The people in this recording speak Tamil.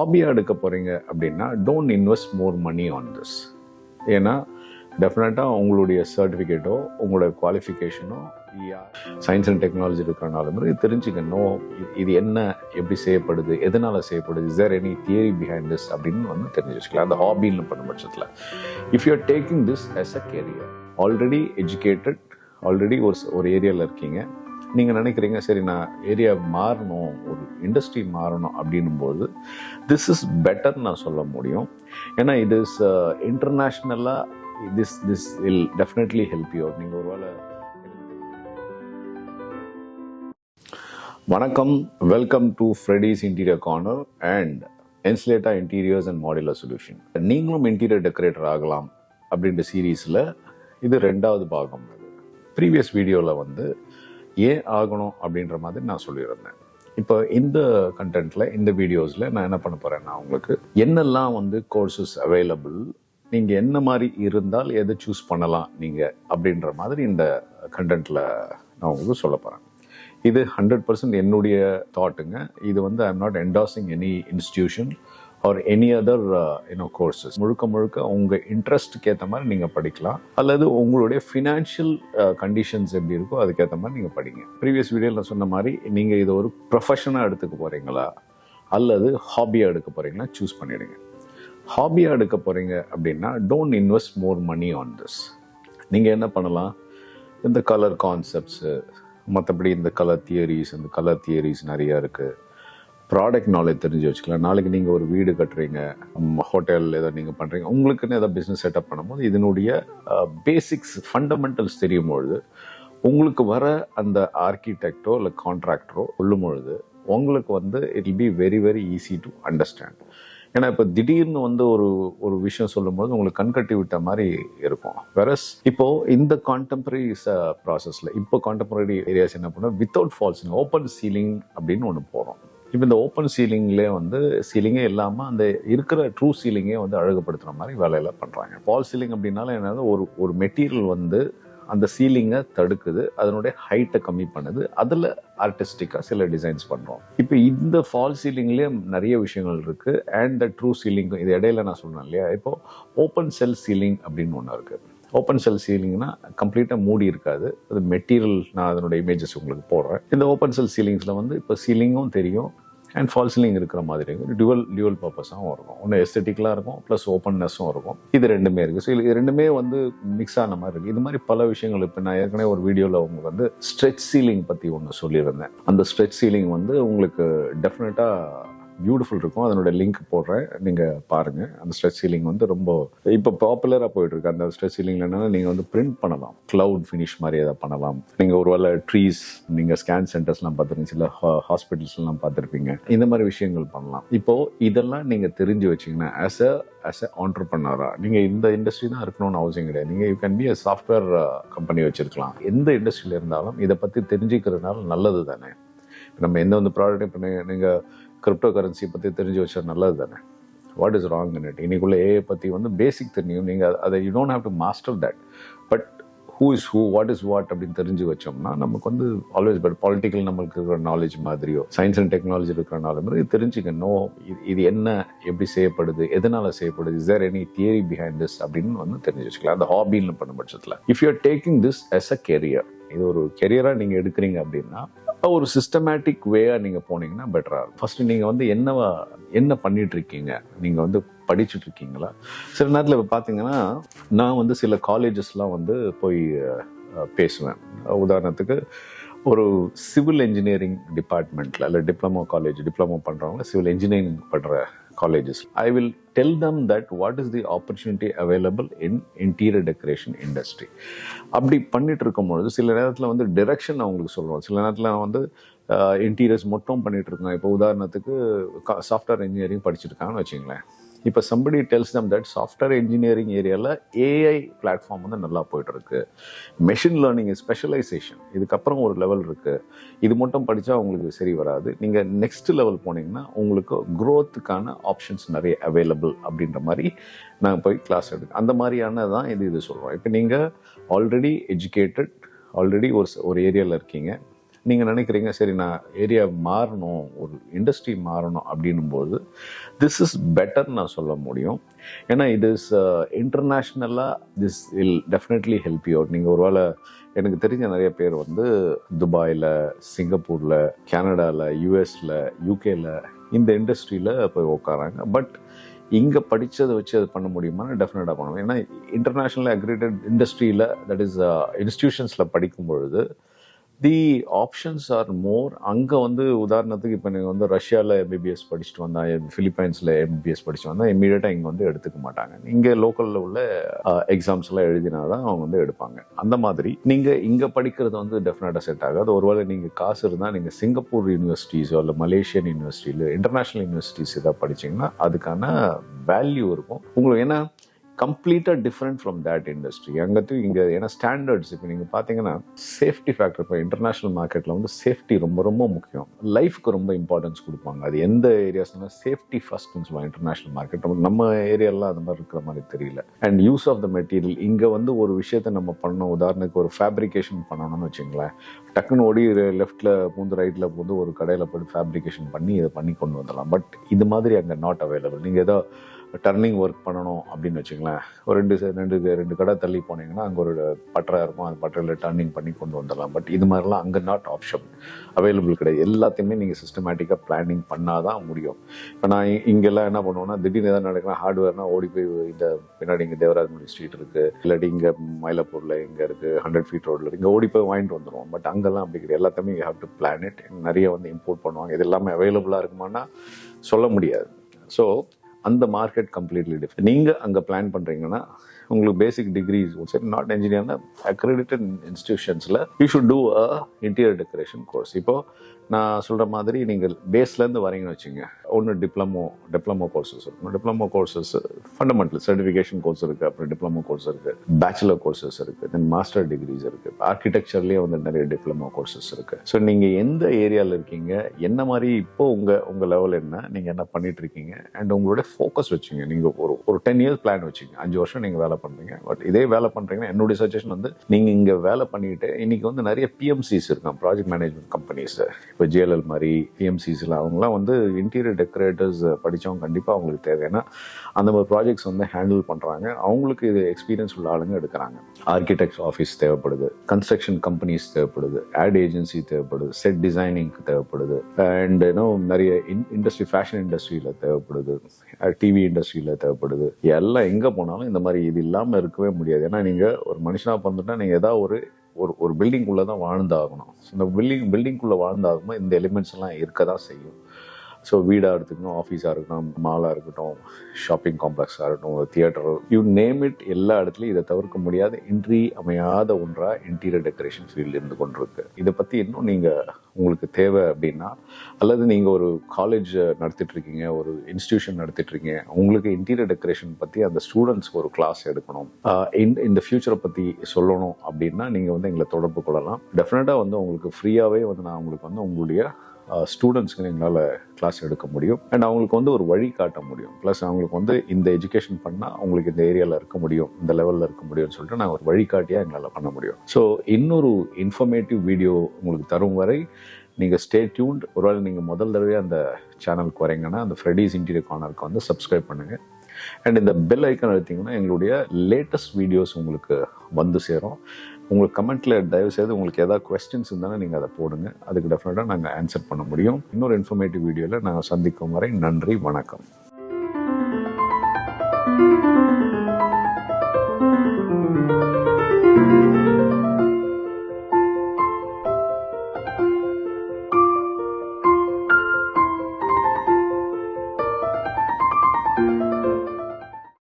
ஹாபியாக எடுக்க போகிறீங்க அப்படின்னா don't invest more money on this. ஏன்னா டெஃபினட்டாக உங்களுடைய சர்டிஃபிகேட்டோ உங்களுடைய குவாலிஃபிகேஷனோ சயின்ஸ் அண்ட் டெக்னாலஜி இருக்கிறனாலும் இது தெரிஞ்சுக்கணும். இது என்ன, எப்படி செய்யப்படுது, எதனால் செய்யப்படுது, is there any theory behind this அப்படின்னு வந்து தெரிஞ்சு வச்சுக்கலாம். அந்த ஹாபின்னு பண்ண பட்சத்தில் if you are taking this as a career, already educated, already ஒரு ஏரியாவில் இருக்கீங்க, நீங்கள் நினைக்கிறீங்க சரி நான் ஏரியா மாறணும், ஒரு இண்டஸ்ட்ரி மாறணும் அப்படின்னும் போது திஸ் இஸ் பெட்டர் நான் சொல்ல முடியும். ஏன்னா இது இஸ் இன்டர்நேஷ்னலாக this will definitely help you out. நீங்கள் ஒருவேளை வணக்கம், welcome to Freddy's interior corner and என்ஸ்லேட்டா இன்டீரியர்ஸ் அண்ட் மாடுலர் சொல்யூஷன். நீங்களும் இன்டீரியர் டெக்கரேட்டர் ஆகலாம் அப்படின்ற சீரீஸில் இது 2வது பாகம். ப்ரீவியஸ் வீடியோவில் வந்து ஏன் ஆகணும் அப்படின்ற மாதிரி நான் சொல்லியிருந்தேன். இப்போ இந்த கண்டென்ட்டில், இந்த வீடியோஸில் நான் என்ன பண்ண போகிறேன்னா, உங்களுக்கு என்னெல்லாம் வந்து கோர்சஸ் அவைலபிள், நீங்கள் என்ன மாதிரி இருந்தால் எதை சூஸ் பண்ணலாம் நீங்கள் அப்படின்ற மாதிரி இந்த கண்டென்ட்டில் நான் உங்களுக்கு சொல்ல போகிறேன். இது 100% என்னுடைய தாட்டுங்க. இது வந்து I am not endorsing any institution or any other courses. முழுக்க உங்கள் இன்ட்ரெஸ்ட்டுக்கு ஏற்ற மாதிரி நீங்கள் படிக்கலாம், அல்லது உங்களுடைய ஃபினான்ஷியல் கண்டிஷன்ஸ் எப்படி இருக்கோ அதுக்கேற்ற மாதிரி நீங்கள் படிங்க. ப்ரீவியஸ் வீடியோவில் நான் சொன்ன மாதிரி நீங்கள் இதை ஒரு ப்ரொஃபஷனாக எடுத்துக்க போகிறீங்களா அல்லது ஹாபியாக எடுக்க போகிறீங்களா சூஸ் பண்ணிவிடுங்க. ஹாபியாக எடுக்க போகிறீங்க அப்படின்னா don't invest more money on this. நீங்கள் என்ன பண்ணலாம், இந்த கலர் கான்செப்ட்ஸு, மற்றபடி இந்த கலர் தியரிஸ் நிறையா இருக்குது. ப்ராடக்ட் நாலேஜ் தெரிஞ்சு வச்சுக்கலாம். நாளைக்கு நீங்கள் ஒரு வீடு கட்டுறீங்க, ஹோட்டல் ஏதோ நீங்கள் பண்ணுறீங்க, உங்களுக்குன்னு ஏதாவது பிஸ்னஸ் செட்டப் பண்ணும்போது இதனுடைய பேசிக்ஸ் ஃபண்டமெண்டல்ஸ் தெரியும் பொழுது உங்களுக்கு வர அந்த ஆர்கிடெக்டோ இல்லை கான்ட்ராக்டரோ சொல்லும் பொழுது உங்களுக்கு வந்து it will be very very easy to understand. ஏன்னா இப்போ திடீர்னு வந்து ஒரு விஷயம் சொல்லும்போது உங்களுக்கு கண்கட்டி விட்ட மாதிரி இருக்கும். வெரஸ் இப்போது இந்த கான்டெம்பரரி ப்ராசஸில் இப்போ கான்டெம்பரரி ஏரியாஸ் என்ன பண்ணோம், without fall ceiling, open ceiling அப்படின்னு ஒன்று போகிறோம். இப்போ இந்த ஓப்பன் சீலிங்லேயே வந்து சீலிங்கே இல்லாமல் அந்த இருக்கிற ட்ரூ சீலிங்கே வந்து அழகுபடுத்துகிற மாதிரி வேலையெல்லாம் பண்ணுறாங்க. ஃபால் சீலிங் அப்படின்னாலும் என்னது, ஒரு மெட்டீரியல் வந்து அந்த சீலிங்கை தடுக்குது, அதனுடைய ஹைட்டை கம்மி பண்ணுது, அதில் ஆர்டிஸ்டிக்காக சில டிசைன்ஸ் பண்ணுறோம். இப்போ இந்த ஃபால் சீலிங்லேயே நிறைய விஷயங்கள் இருக்குது. அண்ட் த ட்ரூ சீலிங் இது இடையில நான் சொன்னேன் இல்லையா, இப்போது ஓப்பன் செல் சீலிங் அப்படின்னு ஒன்று இருக்குது. ஓப்பன் செல் சீலிங்னா கம்ப்ளீட்டாக மூடி இருக்காது, அது மெட்டீரியல். நான் அதனுடைய இமேஜஸ் உங்களுக்கு போடுறேன். இந்த ஓப்பன் செல் சீலிங்ஸில் வந்து இப்போ சீலிங்கும் தெரியும் அண்ட் ஃபால் சீலிங் இருக்கிற மாதிரி இருக்கும். டியூவல் பர்பஸாகவும் இருக்கும். ஒன்று எஸ்தெட்டிக்கலாக இருக்கும், ப்ளஸ் ஓப்பன்னஸும் இருக்கும். இது ரெண்டுமே இருக்குது. ஸோ இது ரெண்டுமே வந்து மிக்ஸ் ஆன மாதிரி இருக்குது. இது மாதிரி பல விஷயங்கள். இப்போ நான் ஏற்கனவே ஒரு வீடியோவில் உங்களுக்கு வந்து ஸ்ட்ரெச் சீலிங் பற்றி ஒன்று சொல்லியிருந்தேன். அந்த ஸ்ட்ரெச் சீலிங் வந்து உங்களுக்கு டெஃபினட்டாக பியூட்டிஃபுல் இருக்கும். அதனோட லிங்க் போடுறேன், நீங்கள் பாருங்கள். அந்த ஸ்ட்ரெச் சீலிங் வந்து ரொம்ப இப்போ பாப்புலராக போயிட்டுருக்கு. அந்த ஸ்ட்ரெச் சீலிங்கில் என்னென்னா நீங்கள் வந்து பிரிண்ட் பண்ணலாம், க்ளவுட் ஃபினிஷ் மாதிரி எதாவது பண்ணலாம். நீங்கள் ஒரு வேளை ட்ரீஸ், நீங்கள் ஸ்கேன் சென்டர்ஸ்லாம் பார்த்துருங்க, சில ஹாஸ்பிட்டல்ஸ்லாம் பார்த்துருப்பீங்க, இந்த மாதிரி விஷயங்கள் பண்ணலாம். இப்போது இதெல்லாம் நீங்கள் தெரிஞ்சு வச்சிங்கன்னா ஆஸ் அ ஆண்டர்ப்ரனராக நீங்கள் இந்த இண்டஸ்ட்ரி தான் இருக்கணும்னு அவசியம் கிடையாது. நீங்கள் you can be a software company வச்சுருக்கலாம். எந்த இண்டஸ்ட்ரியில் இருந்தாலும் இதை பற்றி தெரிஞ்சுக்கிறதுனால நல்லது தானே. நம்ம எந்த வந்து ப்ராடக்ட், இப்போ நீங்கள் கிரிப்டோ கரன்சி பற்றி தெரிஞ்சு வச்சா நல்லது தானே. What is wrong in it? இன்னைக்குள்ள ஏஐ பற்றி வந்து பேசிக் தெரியும். நீங்கள் அதை you don't have to master that, but who is who, what is what அப்படின்னு தெரிஞ்சு வச்சோம்னா நமக்கு வந்து ஆல்வேஸ் பெட். பாலிட்டிக்கல் நம்மளுக்கு இருக்கிற நாலேஜ் மாதிரியோ சயின்ஸ் அண்ட் டெக்னாலஜி இருக்கிற நாலேஜ் இது தெரிஞ்சுக்கணும். இது என்ன, எப்படி செய்யப்படுது, எதனால் செய்யப்படுது, is there any theory behind this அப்படின்னு வந்து தெரிஞ்சு வச்சுக்கலாம். அந்த ஹாபின்னு பண்ண பட்சத்தில் if you are taking this as a career, இது ஒரு கெரியராக நீங்கள் எடுக்கிறீங்க அப்படின்னா ஒரு சிஸ்டமேட்டிக் வேயாக நீங்கள் போனீங்கன்னா பெட்டராக இருக்கும். ஃபஸ்ட்டு நீங்கள் வந்து என்ன பண்ணிட்டு இருக்கீங்க, நீங்கள் வந்து படிச்சுட்டு இருக்கீங்களா? சில நேரத்தில் இப்போ பார்த்தீங்கன்னா நான் வந்து சில காலேஜஸ்லாம் வந்து போய் பேசுவேன். உதாரணத்துக்கு ஒரு சிவில் இன்ஜினியரிங் டிபார்ட்மெண்ட்டில் இல்லை டிப்ளமோ பண்ணுறவங்க, சிவில் இன்ஜினியரிங் பண்ணுற colleges. I will tell them that what is the opportunity available in interior decoration industry. அப்படி பண்ணிட்டு இருக்கும்பொழுது சில நேரத்தில் வந்து டிரெக்ஷன் அவங்களுக்கு சொல்லுவோம். சில நேரத்தில் நான் வந்து இன்டீரியர்ஸ் மட்டும் பண்ணிட்டு இருக்கேன். இப்போ உதாரணத்துக்கு சாஃப்ட்வேர் இன்ஜினியரிங் படிச்சிருக்காங்கன்னு வச்சுங்களேன். இப்போ somebody tells them that software engineering ஏரியாவில் ஏஐ பிளாட்ஃபார்ம் வந்து நல்லா போய்ட்டுருக்கு, மெஷின் லேர்னிங் ஸ்பெஷலைசேஷன் இதுக்கப்புறம் ஒரு லெவல் இருக்குது, இது மட்டும் படித்தா உங்களுக்கு சரி வராது, நீங்கள் நெக்ஸ்ட் லெவல் போனீங்கன்னா உங்களுக்கு க்ரோத்துக்கான ஆப்ஷன்ஸ் நிறைய அவைலபிள் அப்படின்ற மாதிரி நாங்கள் போய் கிளாஸ் எடுக்கோம். அந்த மாதிரியான தான் இது சொல்கிறோம். இப்போ நீங்கள் ஆல்ரெடி எஜுகேட்டட், ஆல்ரெடி ஒரு ஏரியாவில் இருக்கீங்க, நீங்கள் நினைக்கிறீங்க சரி நான் ஏரியா மாறணும், ஒரு இண்டஸ்ட்ரி மாறணும் அப்படின்னும் போது திஸ் இஸ் பெட்டர் நான் சொல்ல முடியும். ஏன்னா இது இஸ் இன்டர்நேஷ்னலாக this will definitely help you out. நீங்கள் ஒருவேளை எனக்கு தெரிஞ்ச நிறைய பேர் வந்து துபாயில், சிங்கப்பூரில், கனடாவில், யூஎஸில், யூகேல இந்த இண்டஸ்ட்ரியில் போய் உட்காராங்க. பட் இங்கே படித்ததை வச்சு அது பண்ண முடியுமான்னு டெஃபினட்டாக பண்ணுவோம். ஏன்னா இன்டர்நேஷ்னல் அக்ரிடேட் இண்டஸ்ட்ரியில், தட் இஸ் இன்ஸ்டிடியூஷன்ஸில் படிக்கும் பொழுது தி ஆப்ஷன்ஸ் ஆர் மோர். அங்கே வந்து உதாரணத்துக்கு இப்போ நீங்கள் வந்து ரஷ்யாவில் எம்பிபிஎஸ் படிச்சுட்டு வந்தால், ஃபிலிப்பைன்ஸில் எம்பிபிஎஸ் படிச்சுட்டு வந்தால் இம்மீடியட்டாக இங்கே வந்து எடுத்துக்க மாட்டாங்க. இங்கே லோக்கலில் உள்ள எக்ஸாம்ஸ் எல்லாம் எழுதினா தான் அவங்க வந்து எடுப்பாங்க. அந்த மாதிரி நீங்கள் இங்கே படிக்கிறது வந்து டெஃபினட்டாக செட் ஆகாது. ஒருவேளை நீங்கள் காசு இருந்தால் நீங்கள் சிங்கப்பூர் யூனிவர்சிட்டிஸோ இல்லை மலேசியன் யூனிவர்சிட்டியில் இன்டர்நேஷ்னல் யூனிவர்சிட்டிஸ் ஏதாவது படிச்சிங்கன்னா அதுக்கான வேல்யூ இருக்கும் உங்களுக்கு. ஏன்னா கம்ப்ளீட்டாக டிஃப்ரெண்ட் ஃப்ரம் தேட் இண்டஸ்ட்ரி. அங்கே இங்கே ஏன்னா ஸ்டாண்டர்ட்ஸ் இப்போ நீங்கள் பார்த்தீங்கன்னா சேஃப்டி ஃபேக்டர், இப்போ இன்டர்நேஷ்னல் மார்க்கெட்டில் வந்து சேஃப்டி ரொம்ப ரொம்ப முக்கியம். லைஃப்க்கு ரொம்ப இம்பார்ட்டன்ஸ் கொடுப்பாங்க. அது எந்த ஏரியாஸ்னா சேஃப்டி ஃபர்ஸ்ட்னு சொல்லுவாங்க இன்டர்நேஷ்னல் மார்க்கெட். நம்ம ஏரியாலாம் அது மாதிரி இருக்கிற மாதிரி தெரியல. And use of the material இங்கே வந்து ஒரு விஷயத்தை நம்ம பண்ணோம், உதாரணத்துக்கு ஒரு ஃபேப்ரிகேஷன் பண்ணணும்னு வச்சுங்களேன், டக்குன்னு ஓடி லெஃப்ட்டில் பூந்து ரைட்டில் பூந்து ஒரு கடையில் போய்ட்டு ஃபேப்ரிகேஷன் பண்ணி இதை பண்ணி கொண்டு வந்துடலாம். பட் இது மாதிரி அங்கே நாட் அவைலபிள். நீங்கள் ஏதோ டர்னிங் ஒர்க் பண்ணணும் அப்படின்னு வச்சுங்களேன், ஒரு ரெண்டு கடை தள்ளி போனீங்கன்னா அங்கே ஒரு பட்டறை இருக்கும், அந்த பட்டறையில் டர்னிங் பண்ணி கொண்டு வந்துடலாம். பட் இது மாதிரிலாம் அங்கே நாட் ஆப்ஷன் அவைலபிள் கிடையாது. எல்லாத்தையுமே நீங்கள் சிஸ்டமேட்டிக்காக பிளானிங் பண்ணால் தான் முடியும். இப்போ நான் இங்கெல்லாம் என்ன பண்ணுவேன்னா, திடீர்னு எதாவது நடக்கலாம் ஹார்ட்வேர்னா ஓடி போய் இந்த பின்னாடி இங்கே தேவராஜ்மணி ஸ்ட்ரீட் இருக்குது, இல்லாட்டி இங்கே மயிலாப்பூரில் இங்கே இருக்குது 100 feet ரோடில் இங்கே ஓடி போய் வாங்கிட்டு வந்துடுவோம். பட் அங்கெல்லாம் அப்படி கிடையாது. எல்லாத்தையுமே you have to plan it. நிறைய வந்து இம்போர்ட் பண்ணுவாங்க. இது எல்லாமே அவைலபிளாக இருக்குமானா சொல்ல முடியாது. ஸோ அந்த மார்க்கெட் கம்ப்ளீட்லி டிஃப்ரெண்ட். நீங்கள் அங்கே பிளான் பண்ணுறீங்கன்னா உங்களுக்கு பேசிக் டிகிரிஸ் சரி, நாட் என்ஜினியர்னா அக்ரெடிட்டட் இன்ஸ்டிடியூஷன்ஸில் you should do a interior decoration course. இப்போது நான் சொல்கிற மாதிரி நீங்கள் பேஸ்லேருந்து வரீங்கன்னு வச்சுங்க, ஒன்று டிப்ளமோ கோர்சஸ் இருக்கும். Diploma courses fundamental certification course இருக்குது, அப்புறம் டிப்ளமோ கோர்ஸ் இருக்குது, பேச்சுலர் கோர்சஸ் இருக்குது, தென் மாஸ்டர் டிகிரிஸ் இருக்குது, ஆர்கிடெக்சர்லேயே வந்து நிறைய டிப்ளமோ கோர்சஸ் இருக்குது. ஸோ நீங்கள் எந்த ஏரியாவில் இருக்கீங்க, என்ன மாதிரி இப்போது உங்கள் லெவல் என்ன, நீங்கள் என்ன பண்ணிட்டு இருக்கீங்க, அண்ட் உங்களோட ஃபோக்கஸ் வச்சுங்க. நீங்கள் ஒரு 10 years பிளான் வச்சுங்க. 5 வருஷம் நீங்கள் வேலை பண்ணுறீங்க. பட் இதே வேலை பண்ணுறீங்கன்னா என்னுடைய சஜஷன் வந்து நீங்கள் இங்கே வேலை பண்ணிட்டு இன்றைக்கி வந்து நிறைய பிஎம்சிஸ் இருக்கான், ப்ராஜெக்ட் மேனேஜ்மெண்ட் கம்பெனிஸ். இப்போ ஜேஎல்எல் மாதிரி பிஎம்சிஸில் அவங்களாம் வந்து இன்டீரியர் டெக்கரேட்டர்ஸ் படித்தவங்க கண்டிப்பாக அவங்களுக்கு தேவை. ஏன்னா அந்த மாதிரி ப்ராஜெக்ட்ஸ் வந்து ஹேண்டில் பண்ணுறாங்க. அவங்களுக்கு இது எக்ஸ்பீரியன்ஸ் உள்ள ஆளுங்க எடுக்கிறாங்க. ஆர்கிடெக்ட் ஆஃபீஸ் தேவைப்படுது, கன்ஸ்ட்ரக்ஷன் கம்பெனிஸ் தேவைப்படுது, ஆட் ஏஜென்சி தேவைப்படுது, செட் டிசைனிங்க்கு தேவைப்படுது, அண்ட் நிறைய இண்டஸ்ட்ரி, ஃபேஷன் இண்டஸ்ட்ரியில் தேவைப்படுது, டிவி இண்டஸ்ட்ரியில் தேவைப்படுது. எல்லாம் எங்கே போனாலும் இந்த மாதிரி இது இல்லாமல் இருக்கவே முடியாது. ஏன்னா நீங்கள் ஒரு மனுஷனாக பிறந்துட்டா நீங்கள் ஏதாவது ஒரு பில்டிங்குள்ளே தான் வாழ்ந்தாகணும். இந்த பில்டிங்குள்ளே வாழ்ந்தாகணும் இந்த எலிமெண்ட்ஸ் எல்லாம் இருக்க தான் செய்யும். ஸோ வீடாக இருக்கட்டும், ஆஃபீஸாக இருக்கட்டும், மாலாக இருக்கட்டும், ஷாப்பிங் காம்ப்ளெக்ஸாக இருக்கட்டும், தியேட்டர், யூ நேம் இட், எல்லா இடத்துலையும் இதை தவிர்க்க முடியாத இன்றி அமையாத ஒன்றாக இன்டீரியர் டெக்கரேஷன் ஃபீல்டு இருந்து கொண்டிருக்கு. இதை பற்றி இன்னும் நீங்கள் உங்களுக்கு தேவை அப்படின்னா, அல்லது நீங்கள் ஒரு காலேஜ் நடத்திட்டுருக்கீங்க, ஒரு இன்ஸ்டிடியூஷன் நடத்திட்டுருக்கீங்க, உங்களுக்கு இன்டீரியர் டெக்கரேஷன் பற்றி அந்த ஸ்டூடெண்ட்ஸ்க்கு ஒரு கிளாஸ் எடுக்கணும், இந்த ஃபியூச்சரை பற்றி சொல்லணும் அப்படின்னா நீங்கள் வந்து எங்களை தொடர்பு கொள்ளலாம். டெஃபினட்டாக வந்து உங்களுக்கு ஃப்ரீயாகவே வந்து நான் உங்களுக்கு வந்து உங்களுடைய ஸ்டூடெண்ட்ஸ்க்கு எங்களால் கிளாஸ் எடுக்க முடியும். அண்ட் அவங்களுக்கு வந்து ஒரு வழி காட்ட முடியும். ப்ளஸ் அவங்களுக்கு வந்து இந்த எஜுகேஷன் பண்ணால் அவங்களுக்கு இந்த ஏரியாவில் இருக்க முடியும், இந்த லெவலில் இருக்க முடியும்னு சொல்லிட்டு நான் ஒரு வழிகாட்டியாக எங்களால் பண்ண முடியும். ஸோ இன்னொரு இன்ஃபர்மேட்டிவ் வீடியோ உங்களுக்கு தரும் வரை நீங்கள் ஸ்டே டியூன்ட். ஒருவேளை நீங்கள் முதல் தடவையாக அந்த சேனலுக்கு வரீங்கன்னா அந்த ஃப்ரெடிஸ் இன்டீரியர் கார்னருக்கு வந்து சப்ஸ்கிரைப் பண்ணுங்கள். அண்ட் இந்த பெல் ஐக்கான் அழுத்திங்கன்னா எங்களுடைய லேட்டஸ்ட் வீடியோஸ் உங்களுக்கு வந்து சேரும். உங்களுக்கு கமெண்ட்டில் தயவுசெய்து உங்களுக்கு ஏதாவது கொஸ்டின்ஸ் இருந்தாலும் நீங்கள் அதை போடுங்க. அதுக்கு டெஃபினட்டாக நாங்கள் ஆன்சர் பண்ண முடியும். இன்னொரு இன்ஃபர்மேட்டிவ் வீடியோவில் நாங்கள் சந்திக்கும் வரை நன்றி, வணக்கம்.